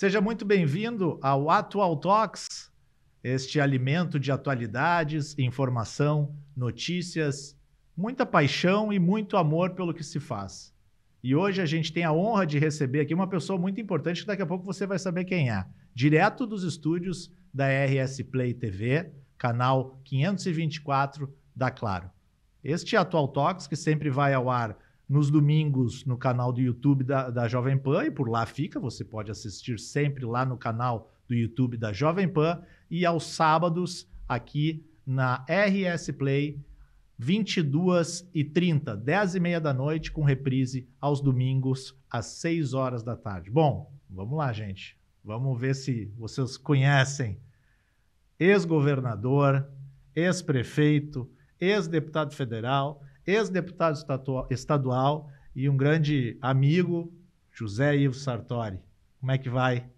Seja muito bem-vindo ao Atual Talks, este alimento de atualidades, informação, notícias, muita paixão e muito amor pelo que se faz. E hoje a gente tem a honra de receber aqui uma pessoa muito importante que daqui a pouco você vai saber quem é. Direto dos estúdios da RS Play TV, canal 524 da Claro. Este Atual Talks, que sempre vai ao ar nos domingos no canal do YouTube da Jovem Pan, e por lá fica, você pode assistir sempre lá no canal do YouTube da Jovem Pan, e aos sábados aqui na RS Play, 22h30, 10h30 da noite, com reprise aos domingos às 6 horas da tarde. Bom, vamos lá, gente. Vamos ver se vocês conhecem ex-governador, ex-prefeito, ex-deputado federal, ex-deputado estadual e um grande amigo, José Ivo Sartori. Como é que vai?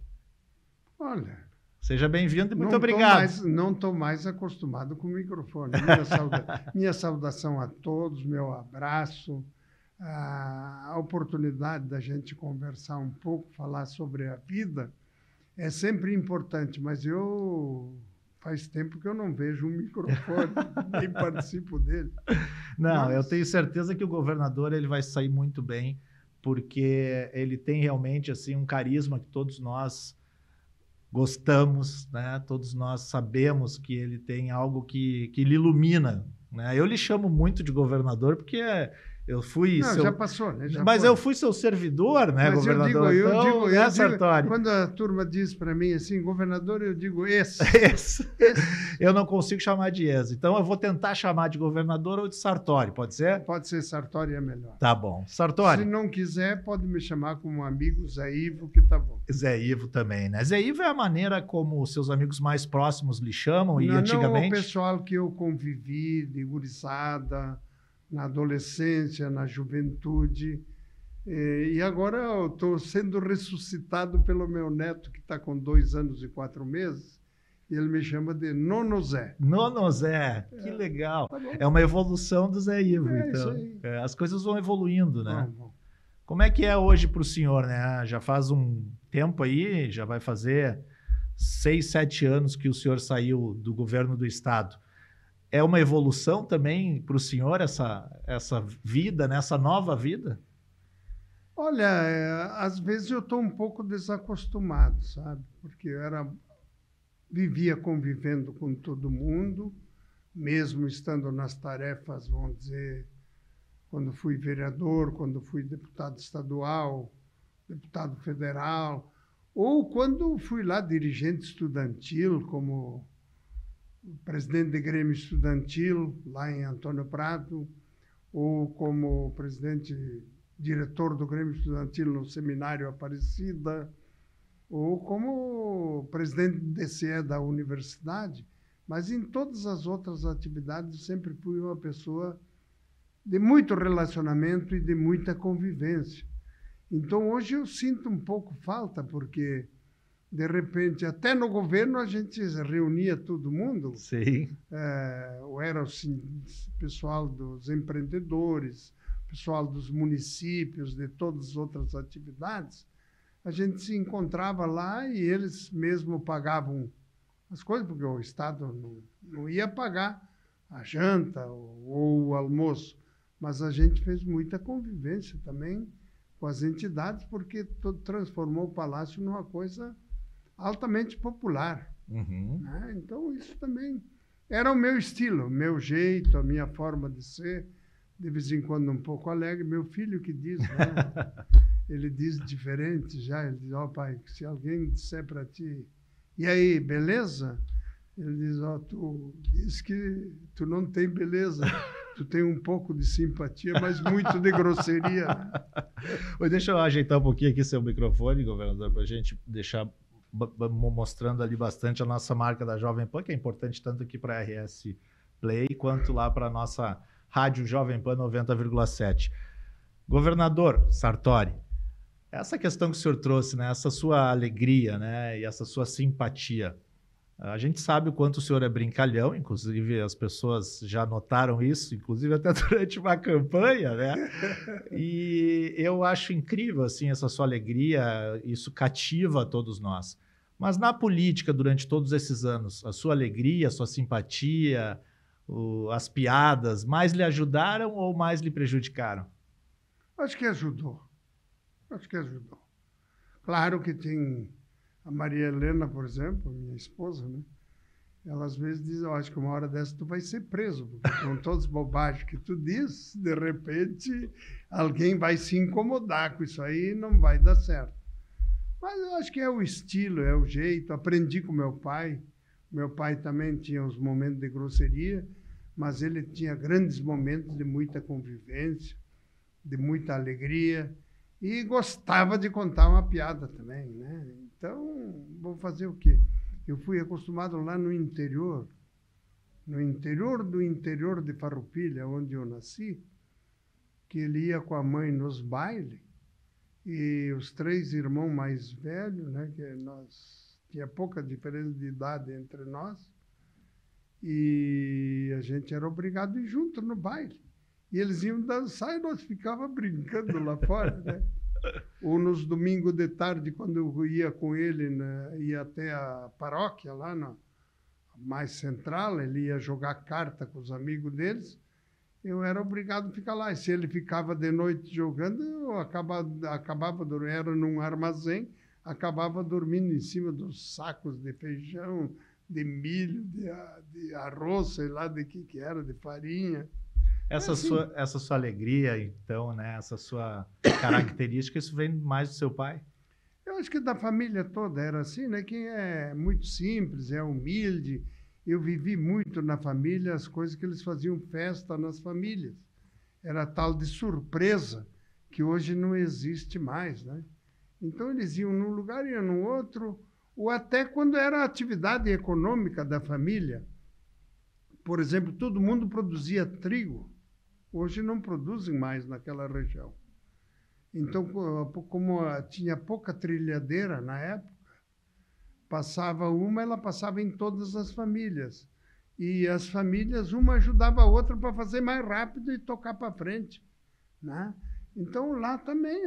Olha... Seja bem-vindo e muito obrigado. Não estou mais acostumado com o microfone. Minha saudação a todos, meu abraço, a oportunidade da gente conversar um pouco, falar sobre a vida, é sempre importante, mas faz tempo que eu não vejo um microfone, nem participo dele. Não, eu tenho certeza que o governador ele vai sair muito bem, porque ele tem realmente assim, um carisma que todos nós gostamos, né? Todos nós sabemos que ele tem algo que lhe ilumina, né? Eu lhe chamo muito de governador porque eu fui... já passou, né? Mas eu fui seu servidor, né, governador? Eu digo, Sartori? Quando a turma diz para mim assim, governador, eu digo esse. Eu não consigo chamar de ex. Então eu vou tentar chamar de governador ou de Sartori, pode ser? Pode ser Sartori, é melhor. Tá bom. Sartori. Se não quiser, pode me chamar como amigo Zé Ivo, que tá bom. Zé Ivo também, né? Zé Ivo é a maneira como os seus amigos mais próximos lhe chamam e antigamente... Não, o pessoal que eu convivi, de gurizada, na adolescência, na juventude. E agora eu estou sendo ressuscitado pelo meu neto, que está com 2 anos e 4 meses, e ele me chama de Nono Zé. Nono Zé, que legal. Tá, é uma evolução do Zé Ivo, então. Isso aí. As coisas vão evoluindo, né? Bom. Como é que é hoje para o senhor, né? Já faz um tempo aí, já vai fazer 6, 7 anos que o senhor saiu do governo do estado. É uma evolução também para o senhor essa vida, né? Essa nova vida? Olha, às vezes eu estou um pouco desacostumado, sabe? Porque vivia convivendo com todo mundo, mesmo estando nas tarefas, vamos dizer, quando fui vereador, quando fui deputado estadual, deputado federal, ou quando fui lá dirigente estudantil, como presidente de Grêmio Estudantil, lá em Antônio Prado, ou como diretor do Grêmio Estudantil no Seminário Aparecida, ou como presidente do DCE da universidade. Mas em todas as outras atividades sempre fui uma pessoa de muito relacionamento e de muita convivência. Então hoje eu sinto um pouco falta, porque de repente, até no governo, a gente reunia todo mundo. Sim. Era o pessoal dos empreendedores, pessoal dos municípios, de todas as outras atividades. A gente se encontrava lá e eles mesmo pagavam as coisas, porque o Estado não ia pagar a janta ou o almoço. Mas a gente fez muita convivência também com as entidades, porque transformou o Palácio numa coisa altamente popular. Uhum. Né? Então, isso também era o meu estilo, o meu jeito, a minha forma de ser, de vez em quando um pouco alegre. Meu filho que diz, né? Ele diz diferente já, ele diz, pai, se alguém disser para ti, e aí, beleza? Ele diz, tu diz que tu não tem beleza, tu tem um pouco de simpatia, mas muito de grosseria. Né? Deixa eu ajeitar um pouquinho aqui seu microfone, governador, para a gente deixar mostrando ali bastante a nossa marca da Jovem Pan, que é importante tanto aqui para a RS Play, quanto lá para a nossa rádio Jovem Pan 90,7. Governador Sartori, essa questão que o senhor trouxe, né, essa sua alegria, né, e essa sua simpatia, A gente sabe o quanto o senhor é brincalhão, inclusive as pessoas já notaram isso, inclusive até durante uma campanha, né? E eu acho incrível assim essa sua alegria, isso cativa a todos nós. Mas na política, durante todos esses anos, a sua alegria, a sua simpatia, as piadas, mais lhe ajudaram ou mais lhe prejudicaram? Acho que ajudou. Acho que ajudou. Claro que tem a Maria Helena, por exemplo, minha esposa, né? Ela às vezes diz, eu acho que uma hora dessa tu vai ser preso, porque com todas as bobagens que tu diz, de repente alguém vai se incomodar com isso aí e não vai dar certo. Mas eu acho que é o estilo, é o jeito. Aprendi com meu pai. Meu pai também tinha uns momentos de grosseria, mas ele tinha grandes momentos de muita convivência, de muita alegria e gostava de contar uma piada também, né? Então, vou fazer o quê? Eu fui acostumado lá no interior do interior de Farroupilha, onde eu nasci, que ele ia com a mãe nos bailes e os 3 irmãos mais velhos, né, que nós tinha pouca diferença de idade entre nós, e a gente era obrigado a ir junto no baile. E eles iam dançar e nós ficávamos brincando lá fora, né? Ou nos domingos de tarde, quando eu ia com ele, né, ia até a paróquia lá na mais central, ele ia jogar carta com os amigos deles, eu era obrigado a ficar lá. E se ele ficava de noite jogando, eu acabava dormindo, era num armazém, acabava dormindo em cima dos sacos de feijão, de milho, de arroz, sei lá de que era, de farinha. Assim, Essa sua alegria, então, né? Essa sua característica, isso vem mais do seu pai? eu acho que da família toda era assim, né? Quem é muito simples, é humilde. Eu vivi muito na família as coisas que eles faziam festa nas famílias. Era tal de surpresa que hoje não existe mais, né? Então eles iam num lugar, iam no outro, ou até quando era a atividade econômica da família. Por exemplo, todo mundo produzia trigo. Hoje não produzem mais naquela região. Então, como tinha pouca trilhadeira na época, ela passava em todas as famílias. E as famílias, uma ajudava a outra para fazer mais rápido e tocar para frente, né? Então, lá também,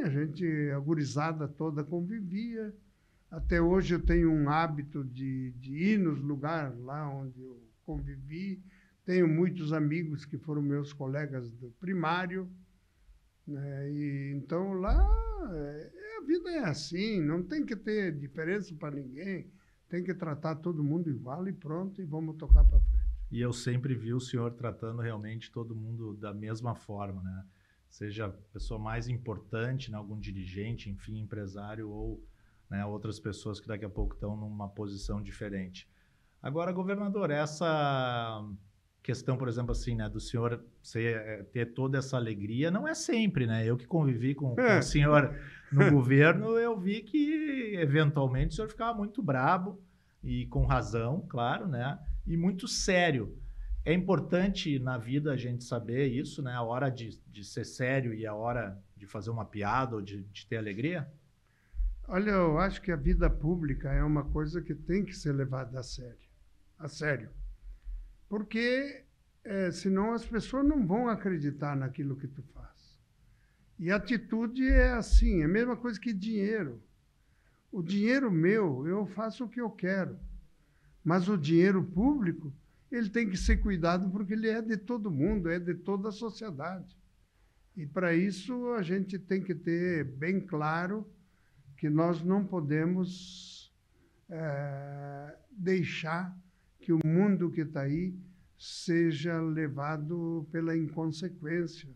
a gurizada toda convivia. Até hoje eu tenho um hábito de ir nos lugares lá onde eu convivi. Tenho muitos amigos que foram meus colegas do primário, né? E, então, lá, a vida é assim, não tem que ter diferença para ninguém. Tem que tratar todo mundo igual e pronto, e vamos tocar para frente. E eu sempre vi o senhor tratando realmente todo mundo da mesma forma, né? Seja a pessoa mais importante, né? Algum dirigente, enfim, empresário ou, né, outras pessoas que daqui a pouco estão numa posição diferente. Agora, governador, essa questão, por exemplo, assim, né, do senhor ter toda essa alegria, não é sempre, né? Eu que convivi com o senhor no governo, eu vi que, eventualmente, o senhor ficava muito brabo, e com razão, claro, né? E muito sério. É importante na vida a gente saber isso, né? A hora de ser sério e a hora de fazer uma piada ou de ter alegria? Olha, eu acho que a vida pública é uma coisa que tem que ser levada a sério. A sério. Porque senão as pessoas não vão acreditar naquilo que tu faz. E atitude é assim, é a mesma coisa que dinheiro. O dinheiro meu, eu faço o que eu quero. Mas o dinheiro público, ele tem que ser cuidado porque ele é de todo mundo, é de toda a sociedade. E para isso a gente tem que ter bem claro que nós não podemos deixar que o mundo que está aí seja levado pela inconsequência,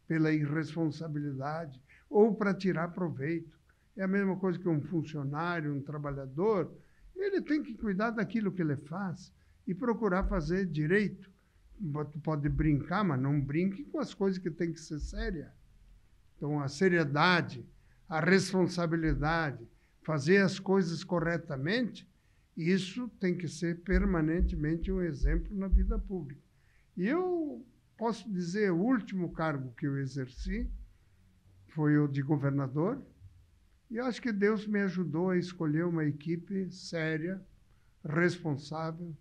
pela irresponsabilidade ou para tirar proveito. É a mesma coisa que um funcionário, um trabalhador, ele tem que cuidar daquilo que ele faz e procurar fazer direito. Tu pode brincar, mas não brinque com as coisas que tem que ser sérias. Então, a seriedade, a responsabilidade, fazer as coisas corretamente, isso tem que ser permanentemente um exemplo na vida pública. E eu posso dizer, o último cargo que eu exerci foi o de governador, e acho que Deus me ajudou a escolher uma equipe séria, responsável,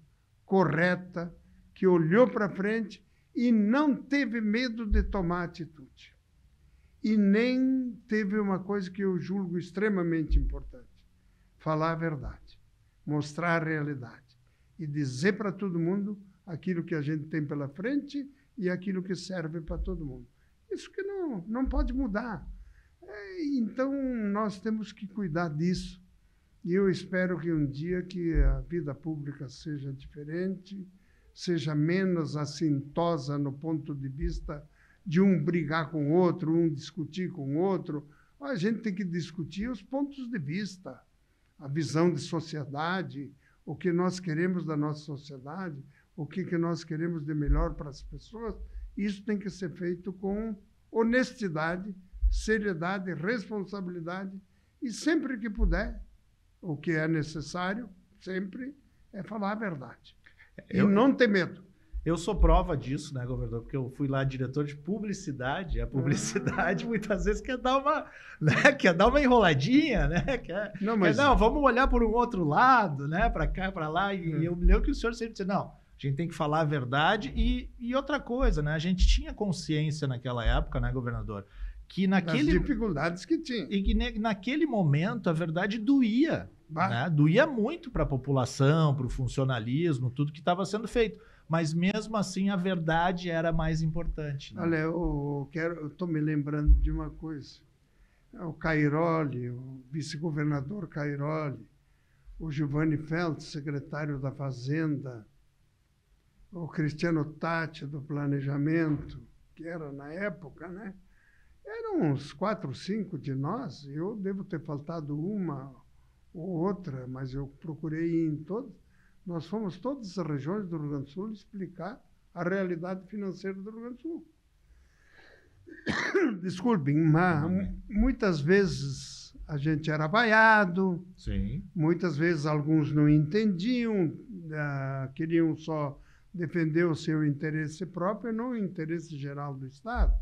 correta, que olhou para frente e não teve medo de tomar atitude. E nem teve uma coisa que eu julgo extremamente importante: falar a verdade, mostrar a realidade e dizer para todo mundo aquilo que a gente tem pela frente e aquilo que serve para todo mundo. Isso que não pode mudar. Então, nós temos que cuidar disso. E eu espero que um dia que a vida pública seja diferente, seja menos assintosa no ponto de vista de um brigar com o outro, um discutir com o outro. A gente tem que discutir os pontos de vista, a visão de sociedade, o que nós queremos da nossa sociedade, o que nós queremos de melhor para as pessoas. Isso tem que ser feito com honestidade, seriedade, responsabilidade e, sempre que puder, o que é necessário, sempre, é falar a verdade. E não ter medo. Eu sou prova disso, né, governador? Porque eu fui lá diretor de publicidade. A publicidade muitas vezes quer dar uma, né, quer dar uma enroladinha, né? Não, vamos olhar por um outro lado, né? Para cá, para lá. E eu me lembro que o senhor sempre disse, não, a gente tem que falar a verdade. E outra coisa, né? A gente tinha consciência naquela época, né, governador? Que naquele... das dificuldades que tinha. E que naquele momento a verdade doía. Né? Doía muito para a população, para o funcionalismo, tudo que estava sendo feito. Mas mesmo assim a verdade era mais importante. Né? Olha, eu estou me lembrando de uma coisa. O Cairoli, o vice-governador Cairoli, o Giovanni Feld, secretário da Fazenda, o Cristiano Tatti, do Planejamento, que era na época, né? Eram uns 4, 5 de nós. Eu devo ter faltado uma ou outra, mas eu procurei ir em todas. Nós fomos todas as regiões do Rio Grande do Sul explicar a realidade financeira do Rio Grande do Sul. Desculpem, mas muitas vezes a gente era vaiado. Sim. Muitas vezes alguns não entendiam, queriam só defender o seu interesse próprio e não o interesse geral do Estado.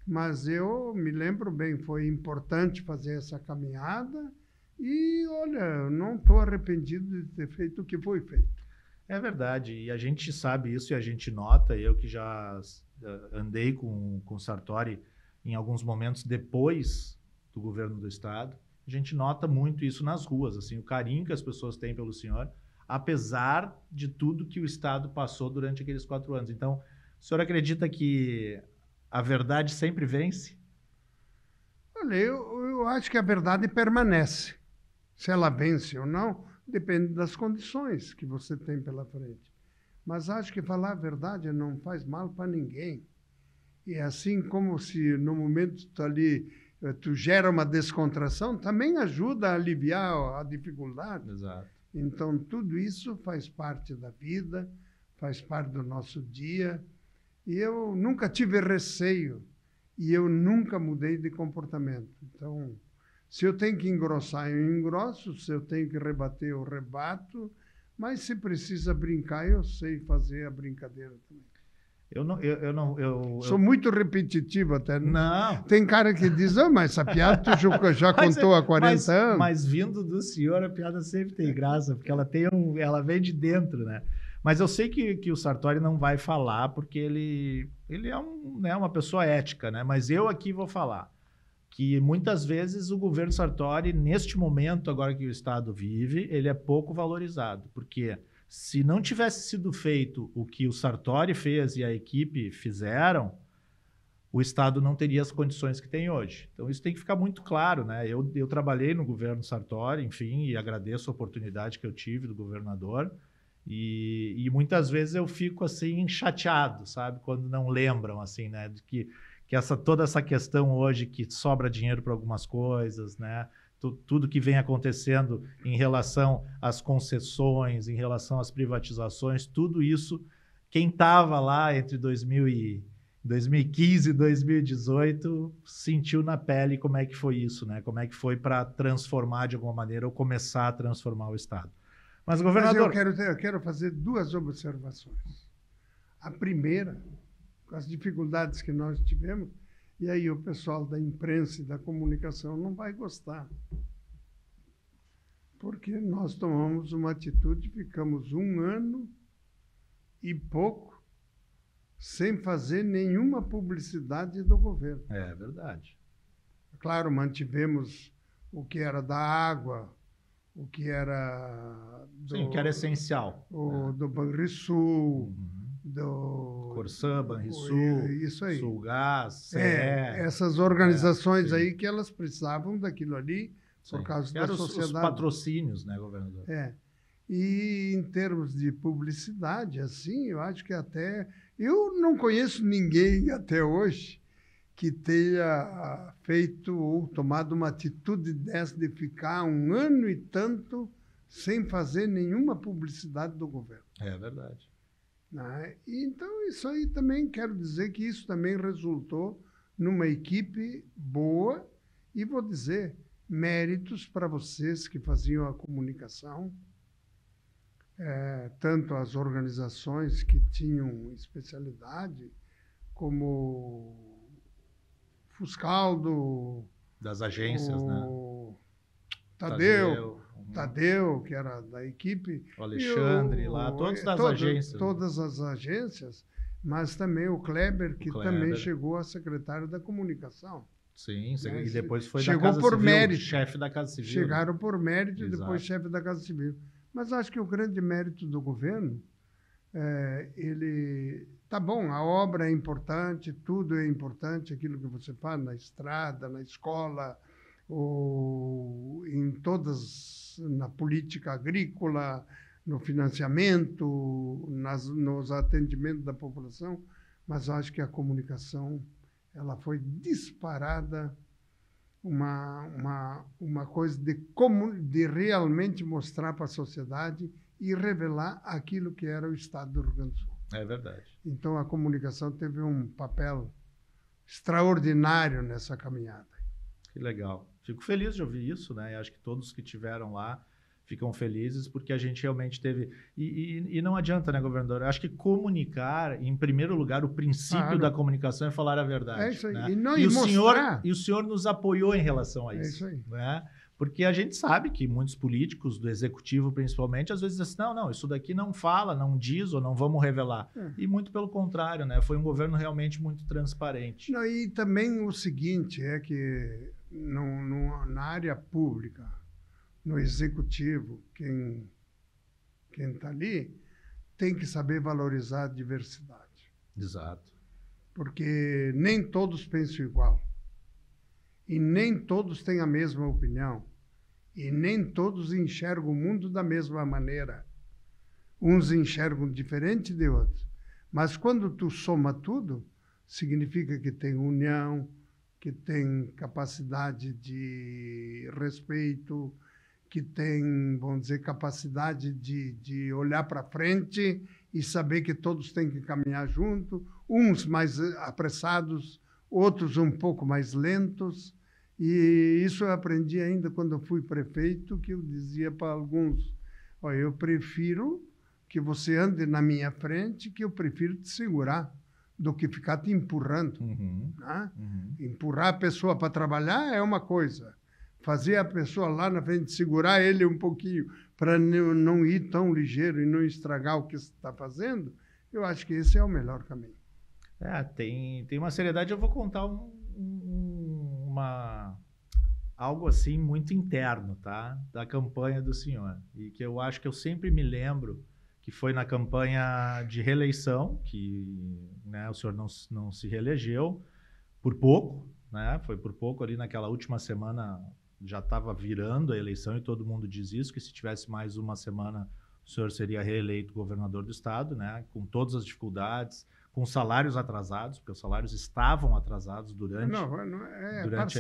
Mas eu me lembro bem, foi importante fazer essa caminhada. E, olha, eu não estou arrependido de ter feito o que foi feito. É verdade, e a gente sabe isso e a gente nota. Eu que já andei com o Sartori em alguns momentos depois do governo do Estado, a gente nota muito isso nas ruas, assim, o carinho que as pessoas têm pelo senhor, apesar de tudo que o Estado passou durante aqueles 4 anos. Então, o senhor acredita que a verdade sempre vence? Olha, eu acho que a verdade permanece. Se ela vence ou não, depende das condições que você tem pela frente. Mas acho que falar a verdade não faz mal para ninguém. E assim como se no momento tu gera uma descontração, também ajuda a aliviar a dificuldade. Exato. Então, tudo isso faz parte da vida, faz parte do nosso dia. E eu nunca tive receio e eu nunca mudei de comportamento. Então, se eu tenho que engrossar, eu engrosso. Se eu tenho que rebater, eu rebato. Mas se precisa brincar, eu sei fazer a brincadeira também. Sou muito repetitivo até. Não. Tem cara que diz, mas essa piada tu já contou há 40 anos. Mas vindo do senhor, a piada sempre tem graça, porque ela vem de dentro, né? Mas eu sei que o Sartori não vai falar, porque ele é uma pessoa ética, né? Mas eu aqui vou falar que muitas vezes o governo Sartori, neste momento agora que o Estado vive, ele é pouco valorizado, porque se não tivesse sido feito o que o Sartori fez e a equipe fizeram, o Estado não teria as condições que tem hoje. Então isso tem que ficar muito claro, né? Eu trabalhei no governo Sartori, enfim, e agradeço a oportunidade que eu tive do governador, e muitas vezes eu fico assim chateado, sabe? Quando não lembram, assim, né? De que toda essa questão hoje que sobra dinheiro para algumas coisas, né? Tudo que vem acontecendo em relação às concessões, em relação às privatizações, tudo isso, quem estava lá entre 2015 e 2018 sentiu na pele como é que foi isso, né? Como é que foi para transformar de alguma maneira ou começar a transformar o Estado. Mas, governador... Mas eu quero fazer 2 observações. A primeira, com as dificuldades que nós tivemos, e aí o pessoal da imprensa e da comunicação não vai gostar. Porque nós tomamos uma atitude, ficamos 1 ano e pouco sem fazer nenhuma publicidade do governo. É verdade. Claro, mantivemos o que era da água, o que era Sim, o que era essencial. do Banrisul, Uhum. do Corsã, Banrisul, isso aí. Sulgás, CE. Essas organizações sim. aí que elas precisavam daquilo ali por Sim. causa Que da eram sociedade. os patrocínios, né, governador? E em termos de publicidade, assim, eu acho que até... Eu não conheço ninguém até hoje que tenha feito ou tomado uma atitude dessa de ficar 1 ano e tanto sem fazer nenhuma publicidade do governo. É verdade. Né? E então, isso aí também, quero dizer que isso também resultou numa equipe boa e, vou dizer, méritos para vocês que faziam a comunicação, tanto as organizações que tinham especialidade, como Fuscaldo, Das agências, né? Tadeu, que era da equipe. O Alexandre lá, todos das agências. Todas as agências, mas também o Kleber, que também chegou a secretário da comunicação. Sim, né? E depois foi chegou da Casa por Civil, mérito. Chefe da Casa Civil. Chegaram por mérito e Exato. depois chefe da Casa Civil. Mas acho que o grande mérito do governo, ele... Tá bom, a obra é importante, tudo é importante, aquilo que você faz na estrada, na escola, ou em todas, na política agrícola, no financiamento, nos atendimentos da população, mas acho que a comunicação ela foi disparada uma coisa de realmente mostrar para a sociedade e revelar aquilo que era o Estado do Rio Grande do Sul. É verdade. Então, a comunicação teve um papel extraordinário nessa caminhada. Que legal. Fico feliz de ouvir isso, né? E acho que todos que estiveram lá ficam felizes porque a gente realmente teve... E não adianta, né, governador? Eu acho que comunicar, em primeiro lugar, o princípio da comunicação é falar a verdade. É isso aí. Né? E o senhor nos apoiou em relação a isso. É isso aí. Né? Porque a gente sabe que muitos políticos, do executivo principalmente, às vezes dizem assim, não, isso daqui não fala, não diz ou não vamos revelar. E muito pelo contrário, né? Foi um governo realmente muito transparente. Não, e também o seguinte, é que na área pública, no executivo, quem está ali tem que saber valorizar a diversidade. Exato. Porque nem todos pensam igual. E nem todos têm a mesma opinião. E nem todos enxergam o mundo da mesma maneira. Uns enxergam diferente de outros. Mas quando tu soma tudo, significa que tem união, que tem capacidade de respeito, que tem, vamos dizer, capacidade de olhar para frente e saber que todos têm que caminhar junto, uns mais apressados, outros um pouco mais lentos. E isso eu aprendi ainda quando eu fui prefeito, que eu dizia para alguns, olha, eu prefiro que você ande na minha frente, que eu prefiro te segurar, do que ficar te empurrando. Né? Empurrar a pessoa para trabalhar é uma coisa. Fazer a pessoa lá na frente, segurar ele um pouquinho, para não ir tão ligeiro e não estragar o que você está fazendo, eu acho que esse é o melhor caminho. Tem uma seriedade. Eu vou contar algo assim muito interno, tá? Da campanha do senhor. E que eu acho que eu sempre me lembro que foi na campanha de reeleição, que, né, o senhor não se reelegeu por pouco, né? Foi por pouco ali naquela última semana, já estava virando a eleição e todo mundo diz isso, que se tivesse mais uma semana o senhor seria reeleito governador do estado, né? Com todas as dificuldades, com salários atrasados, porque os salários estavam atrasados durante a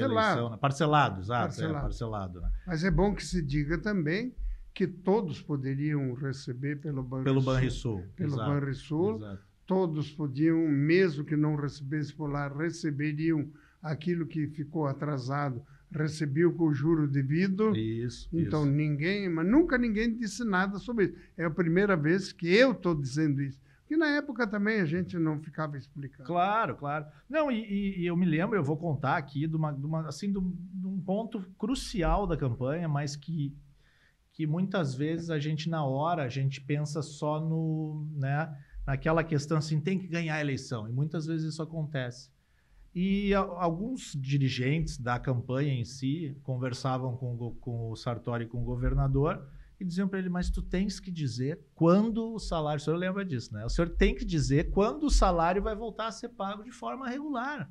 eleição. Né? Parcelado, exato. Parcelado. Né? Mas é bom que se diga também que todos poderiam receber pelo Banrisul. Pelo Banrisul. Todos podiam, mesmo que não recebessem por lá, receberiam aquilo que ficou atrasado, recebiam com o juro devido. Isso. Então mas nunca ninguém disse nada sobre isso. É a primeira vez que eu estou dizendo isso. Que na época também a gente não ficava explicando. Claro. Não, e eu me lembro, eu vou contar aqui de um ponto crucial da campanha, mas que que muitas vezes a gente, na hora, a gente pensa só no, né, naquela questão assim, tem que ganhar a eleição. E muitas vezes isso acontece. E alguns dirigentes da campanha em si conversavam com o Sartori e com o governador e diziam para ele, mas tu tens que dizer quando o salário... O senhor lembra disso, né? O senhor tem que dizer quando o salário vai voltar a ser pago de forma regular.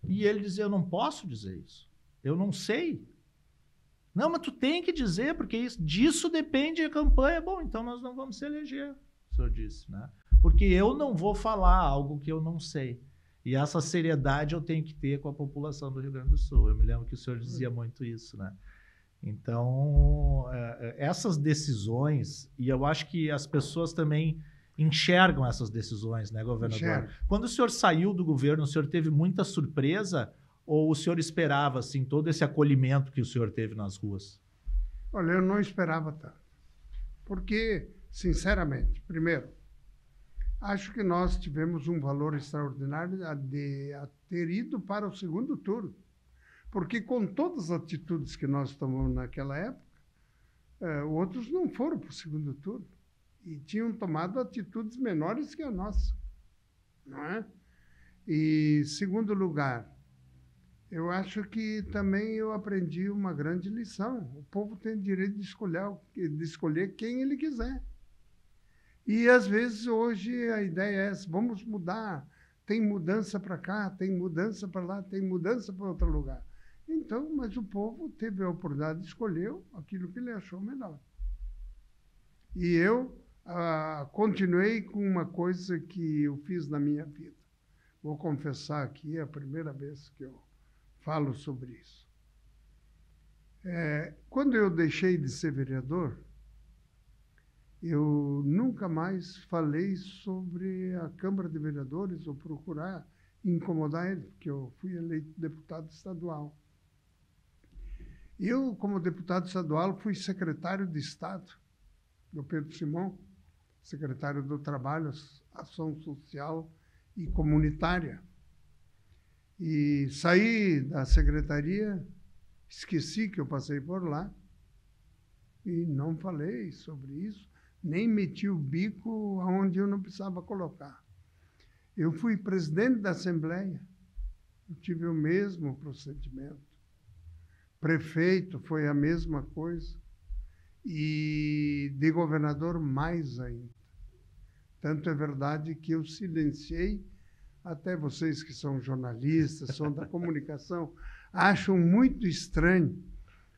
E ele dizia, eu não posso dizer isso. Eu não sei. Não, mas tu tem que dizer, porque disso depende a campanha. Bom, então nós não vamos se eleger, o senhor disse, né? Porque eu não vou falar algo que eu não sei. E essa seriedade eu tenho que ter com a população do Rio Grande do Sul. Eu me lembro que o senhor dizia muito isso, né? Então, essas decisões, e eu acho que as pessoas também enxergam essas decisões, né, governador? Enxergo. Quando o senhor saiu do governo, o senhor teve muita surpresa ou o senhor esperava, assim, todo esse acolhimento que o senhor teve nas ruas? Olha, eu não esperava tanto. Porque, sinceramente, primeiro, acho que nós tivemos um valor extraordinário de ter ido para o segundo turno. Porque com todas as atitudes que nós tomamos naquela época, outros não foram para o segundo turno. E tinham tomado atitudes menores que a nossa. Não é? E, segundo lugar, eu acho que também eu aprendi uma grande lição. O povo tem direito de escolher quem ele quiser. E, às vezes, hoje a ideia é essa, vamos mudar. Tem mudança para cá, tem mudança para lá, tem mudança para outro lugar. Então, mas o povo teve a oportunidade de escolher aquilo que ele achou melhor. E eu continuei com uma coisa que eu fiz na minha vida. Vou confessar aqui, é a primeira vez que eu falo sobre isso. Quando eu deixei de ser vereador, eu nunca mais falei sobre a Câmara de Vereadores ou procurar incomodar ele, porque eu fui eleito deputado estadual. Eu, como deputado estadual, fui secretário de Estado do Pedro Simão, secretário do Trabalho, Ação Social e Comunitária. E saí da secretaria, esqueci que eu passei por lá e não falei sobre isso, nem meti o bico onde eu não precisava colocar. Eu fui presidente da Assembleia, eu tive o mesmo procedimento. Prefeito foi a mesma coisa. E de governador mais ainda. Tanto é verdade que eu silenciei, até vocês que são jornalistas, são da comunicação, acham muito estranho,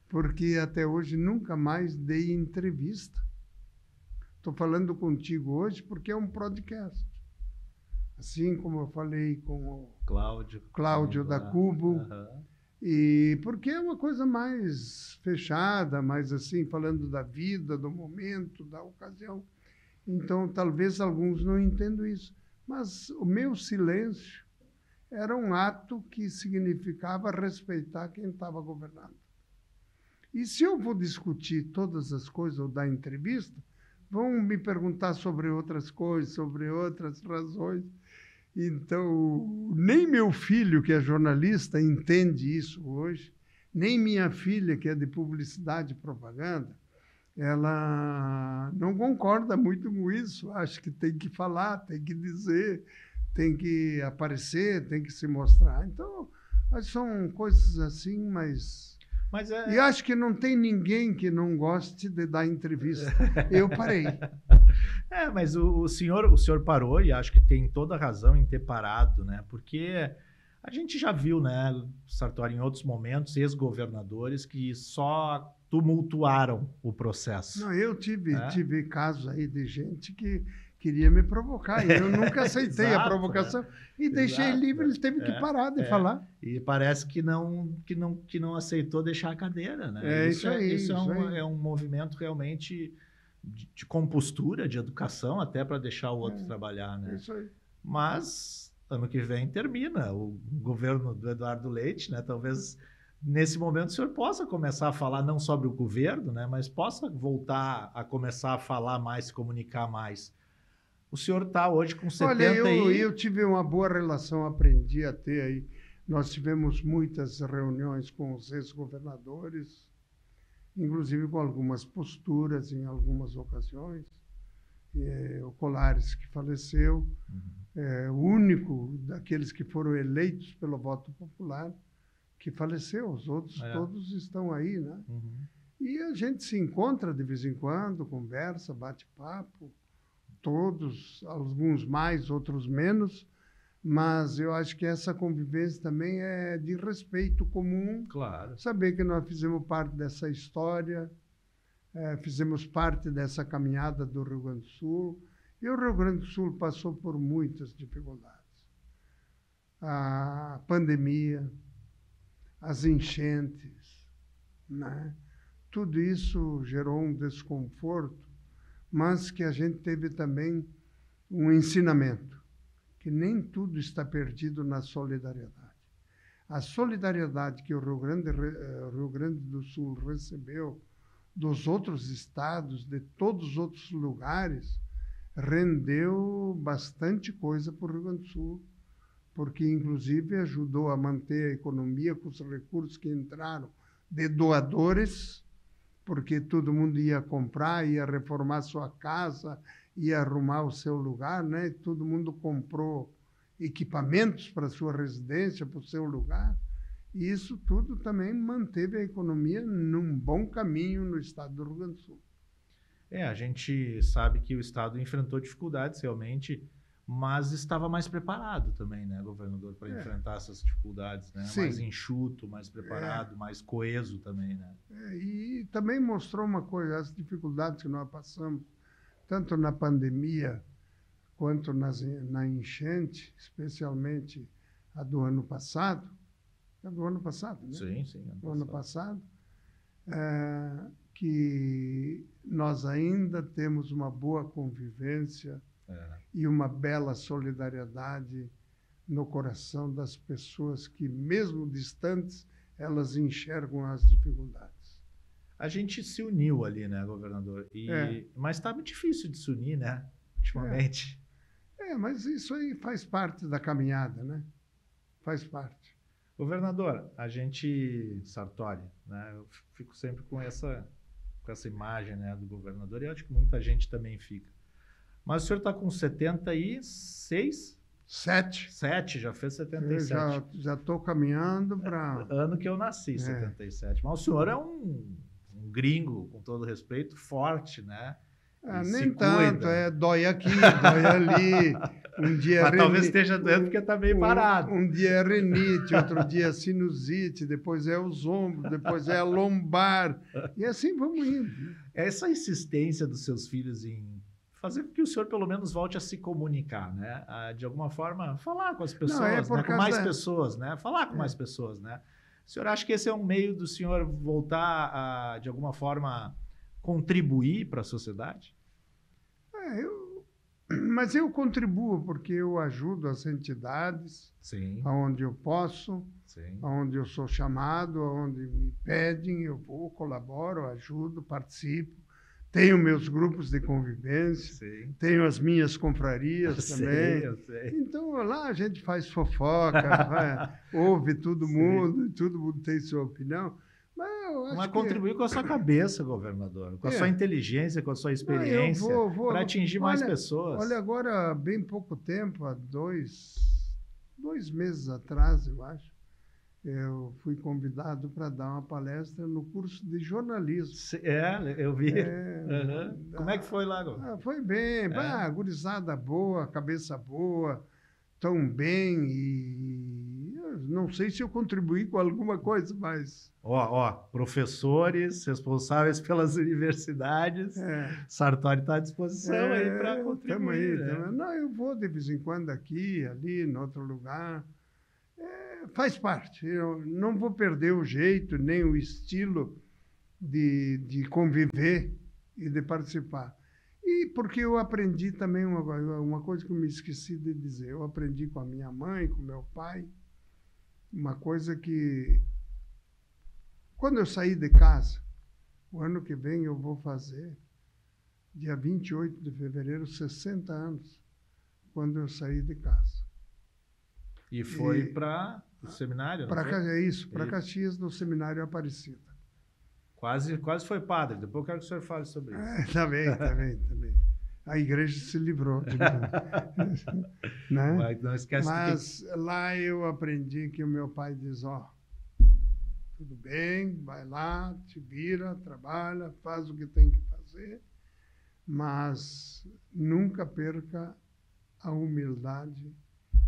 porque até hoje nunca mais dei entrevista. Estou falando contigo hoje porque é um podcast. Assim como eu falei com o Cláudio da Cubo, e porque é uma coisa mais fechada, mais assim, falando da vida, do momento, da ocasião. Então, talvez alguns não entendam isso. Mas o meu silêncio era um ato que significava respeitar quem estava governando. E se eu vou discutir todas as coisas ou dar entrevista, vão me perguntar sobre outras coisas, sobre outras razões. Então, nem meu filho, que é jornalista, entende isso hoje, nem minha filha, que é de publicidade e propaganda, ela não concorda muito com isso, acha que tem que falar, tem que dizer, tem que aparecer, tem que se mostrar. Então, são coisas assim, mas e acho que não tem ninguém que não goste de dar entrevista. Eu parei. Mas o senhor parou e acho que tem toda a razão em ter parado, né? Porque a gente já viu, né, Sartori, em outros momentos, ex-governadores que só tumultuaram o processo. Não, eu tive casos aí de gente que queria me provocar e eu nunca aceitei a provocação e deixei livre, ele teve que parar de falar. E parece que não aceitou deixar a cadeira, né? Isso é um movimento realmente de compostura, de educação, até para deixar o outro trabalhar, né? Isso aí. Mas ano que vem termina o governo do Eduardo Leite, né? Talvez nesse momento o senhor possa começar a falar não sobre o governo, né? Mas possa voltar a começar a falar mais, se comunicar mais. O senhor está hoje com 70 Olha, eu tive uma boa relação, aprendi a ter aí. Nós tivemos muitas reuniões com os ex-governadores inclusive com algumas posturas em algumas ocasiões. O Colares, que faleceu, o único daqueles que foram eleitos pelo voto popular que faleceu, os outros todos estão aí, né? E a gente se encontra de vez em quando, conversa, bate papo, todos, alguns mais, outros menos, mas eu acho que essa convivência também é de respeito comum. Claro. Saber que nós fizemos parte dessa história, fizemos parte dessa caminhada do Rio Grande do Sul, e o Rio Grande do Sul passou por muitas dificuldades. A pandemia, as enchentes, né? Tudo isso gerou um desconforto, mas que a gente teve também um ensinamento, que nem tudo está perdido na solidariedade. A solidariedade que o Rio Grande do Sul recebeu dos outros estados, de todos os outros lugares, rendeu bastante coisa para o Rio Grande do Sul, porque, inclusive, ajudou a manter a economia com os recursos que entraram de doadores, porque todo mundo ia comprar, ia reformar sua casa, ia arrumar o seu lugar, né? Todo mundo comprou equipamentos para a sua residência, para o seu lugar. E isso tudo também manteve a economia num bom caminho no estado do Rio Grande do Sul. A gente sabe que o estado enfrentou dificuldades realmente, mas estava mais preparado também, né, governador, para enfrentar essas dificuldades, né? Mais enxuto, mais preparado, mais coeso também, né? E também mostrou uma coisa, as dificuldades que nós passamos, tanto na pandemia quanto na enchente, especialmente a do ano passado. É do ano passado, né? Sim. Do ano passado, que nós ainda temos uma boa convivência e uma bela solidariedade no coração das pessoas que, mesmo distantes, elas enxergam as dificuldades. A gente se uniu ali, né, governador? Mas está muito difícil de se unir, né, ultimamente. Mas isso aí faz parte da caminhada, né? Faz parte. Governador, a gente, Sartori, né, eu fico sempre com essa imagem, né, do governador, e eu acho que muita gente também fica. Mas o senhor está com 76? 7, já fez 77. Eu já estou caminhando para... Ano que eu nasci, 77. Mas o senhor é um gringo, com todo respeito, forte, né? Nem tanto, dói aqui, dói ali. Um dia mas talvez esteja doendo porque está meio parado. Um dia é renite, outro dia é sinusite, depois é os ombros, depois é a lombar. E assim vamos indo. Essa insistência dos seus filhos em fazer com que o senhor pelo menos volte a se comunicar, né? De alguma forma, falar com as pessoas, né? Com mais pessoas, né? Falar com mais pessoas, né? O senhor acha que esse é um meio do senhor voltar a, de alguma forma, contribuir para a sociedade? Mas eu contribuo porque eu ajudo as entidades onde eu posso, onde eu sou chamado, onde me pedem, eu vou, colaboro, ajudo, participo. Tenho meus grupos de convivência, tenho as minhas confrarias também. Eu sei. Então, lá a gente faz fofoca, ouve todo mundo tem sua opinião. Mas contribuir com a sua cabeça, governador, com a sua inteligência, com a sua experiência, para atingir mais pessoas. Olha, agora, bem pouco tempo, há 2 meses atrás, eu acho, eu fui convidado para dar uma palestra no curso de jornalismo. Eu vi. Como é que foi lá, governador? Foi bem, gurizada boa, cabeça boa, tão bem e... Não sei se eu contribuí com alguma coisa, mas... Professores responsáveis pelas universidades, Sartori está à disposição aí para contribuir. Não, eu vou de vez em quando aqui, ali, em outro lugar. Faz parte. Eu não vou perder o jeito, nem o estilo de conviver e de participar. E porque eu aprendi também uma coisa que eu me esqueci de dizer. Eu aprendi com a minha mãe, com meu pai, uma coisa que, quando eu saí de casa, o ano que vem eu vou fazer, dia 28 de fevereiro, 60 anos, quando eu saí de casa. E foi para o seminário? Para Caxias, no Seminário Aparecida. Quase foi padre. Depois eu quero que o senhor fale sobre isso. Também. A igreja se livrou de mim. Né? Mas não esquece Mas lá eu aprendi que o meu pai diz, ó, tudo bem, vai lá, te vira, trabalha, faz o que tem que fazer, mas nunca perca a humildade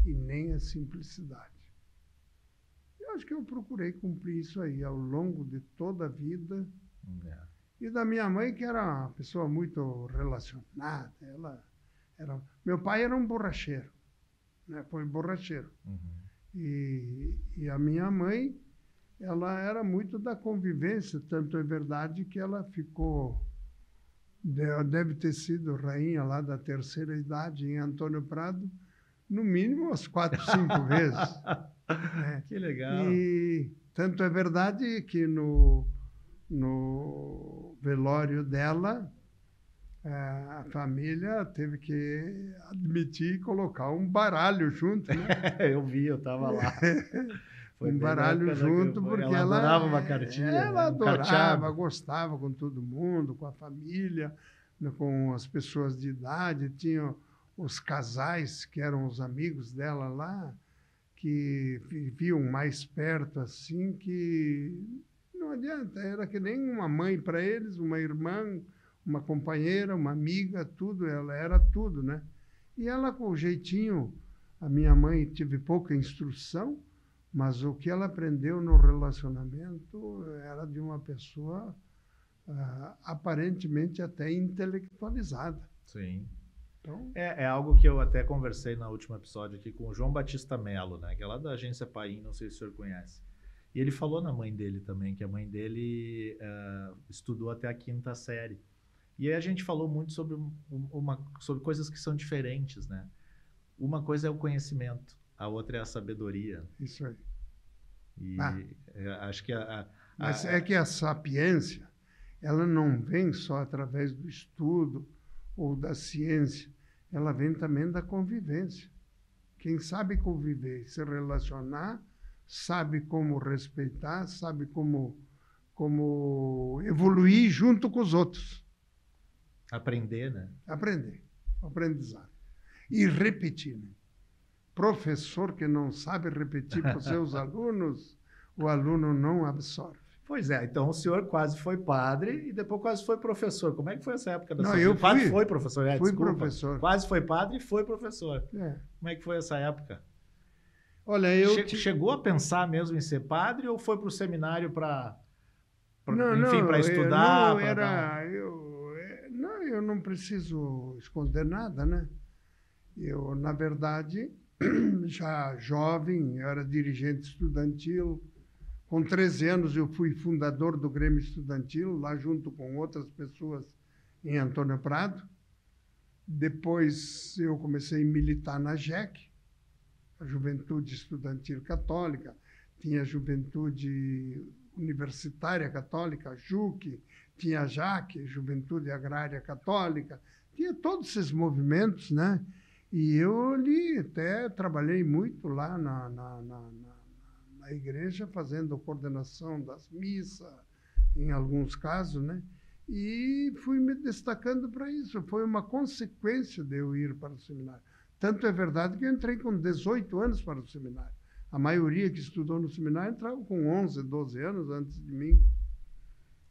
e nem a simplicidade. Eu acho que eu procurei cumprir isso aí ao longo de toda a vida. E da minha mãe, que era uma pessoa muito relacionada. Meu pai era um borracheiro, né? Foi borracheiro. E a minha mãe, ela era muito da convivência, tanto é verdade que ela ficou, deve ter sido rainha lá da terceira idade em Antônio Prado, no mínimo umas 4, 5 vezes. Né? Que legal. E tanto é verdade que no velório dela, a família teve que admitir e colocar um baralho junto. Né? Eu vi, eu estava lá. Foi um baralho junto, porque ela adorava uma cartinha. Ela adorava, carteado. gostava com todo mundo, com a família, com as pessoas de idade. Tinham os casais, que eram os amigos dela lá, que viviam mais perto, assim, que não adianta, era que nem uma mãe para eles, uma irmã, uma companheira, uma amiga, tudo, ela era tudo, né? E ela, com o jeitinho, a minha mãe teve pouca instrução, mas o que ela aprendeu no relacionamento era de uma pessoa aparentemente até intelectualizada. Sim. Então, é algo que eu até conversei no último episódio aqui com o João Batista Mello, né? Que é lá da agência Paim, não sei se o senhor conhece. E ele falou na mãe dele também, que a mãe dele estudou até a 5ª série. E aí a gente falou muito sobre, sobre coisas que são diferentes, né? Uma coisa é o conhecimento, a outra é a sabedoria. isso aí. E acho que Mas é que a sapiência, ela não vem só através do estudo ou da ciência, ela vem também da convivência. Quem sabe conviver, se relacionar, sabe como respeitar, sabe como evoluir junto com os outros. Aprender, né? Aprendizado. E repetir. Né? Professor que não sabe repetir para os seus alunos, o aluno não absorve. Pois é, então o senhor quase foi padre e depois quase foi professor. Como é que foi essa época da Não, sua eu vida? Quase fui. foi professor, Fui desculpa. professor. Quase foi padre e foi professor. É. Como é que foi essa época? Olha, Chegou a pensar mesmo em ser padre ou foi para o seminário para estudar? Eu não preciso esconder nada, né? Eu, na verdade, já jovem, eu era dirigente estudantil. Com 13 anos, eu fui fundador do Grêmio Estudantil, lá junto com outras pessoas em Antônio Prado. Depois, eu comecei a militar na JEC, a Juventude Estudantil Católica. Tinha a Juventude Universitária Católica, a JUC, tinha a JAC, Juventude Agrária Católica. Tinha todos esses movimentos, né? E eu ali até trabalhei muito lá na igreja, fazendo coordenação das missas, em alguns casos, né? E fui me destacando para isso. Foi uma consequência de eu ir para o seminário. Tanto é verdade que eu entrei com 18 anos para o seminário. A maioria que estudou no seminário entrava com 11, 12 anos antes de mim.